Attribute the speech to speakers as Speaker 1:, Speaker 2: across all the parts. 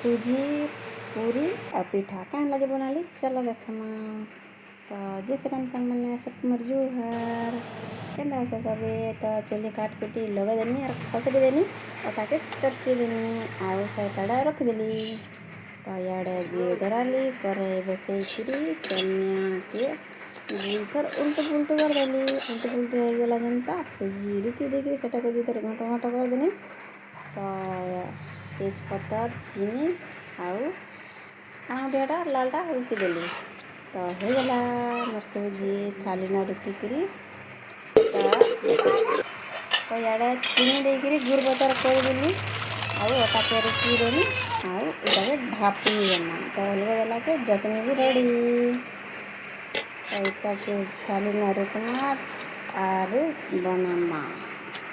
Speaker 1: सूजी पूरी और पिठा क्या लगे बना ली। चलो देखमा तो जिस टेंशन मैंने सब मरजू है क्या सबे तो चुल्ली काट पिटी लगा देनी और खसड़ी देनी और ताके चटकी देनी आउ साइटा रख देली। तो याडे जी डराली करे बसे सेमिया के गुलकर उल्टू पुल्टू कर देली। उल्टू पुल्टू हो गला जनता सूजी रुकी देखी सेटा के भीतर घंटा घंटा कर देनी। तो तेजपत्ता चीनी आउ आउटा लालटा रुकी देली। तो हो गला मोर सूजी थाली ना रुकी करी तो याडे चीनी देकरी गुड़ बतर कर देली आउ अटा के रुकी देली आउ इटाके ढापी देना। तो अलगा देला के चटनी भी रेडी। तो इटा के थाली ना रुकना और बनामा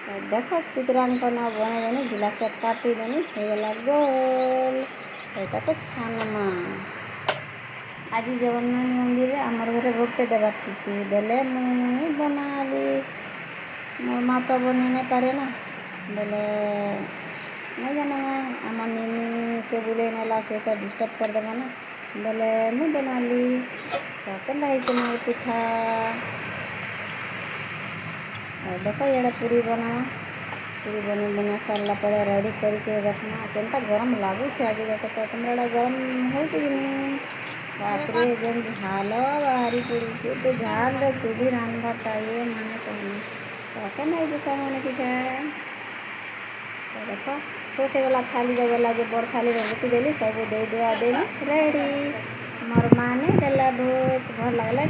Speaker 1: तो देखो चित्रांकन बना देनी गिलास काटी देनी हो गला गोल। तो को छानमा आज जगन्नाथ मंदिर आमर घरे भोगटे देवा थी बेले मुझे बनाली मोर माँ तो बनी नहीं पारे ना बेले नहीं जाना आम नीनी के बुले नाला से तो डिस्टर्ब कर देगा ना बेले मुझे बना ली। तो क्या पिठा देखो ये पूरी बना सारा पर रेडी करके रखना केनता गरम लागू से आगे देखो तो तुम्हारा गरम हो कि नहीं बापरे जन झाल बाहरी पड़ी तो झाल चूल्ही रांधता ये माने कहनी तो क्या नहीं जैसा मैंने पिठा तो देखो छोटे वाला थाली वाला जो बड़ थाली रुकी देली सब दे दुआ देली रेडी मोर माने देला बहुत भल लगला।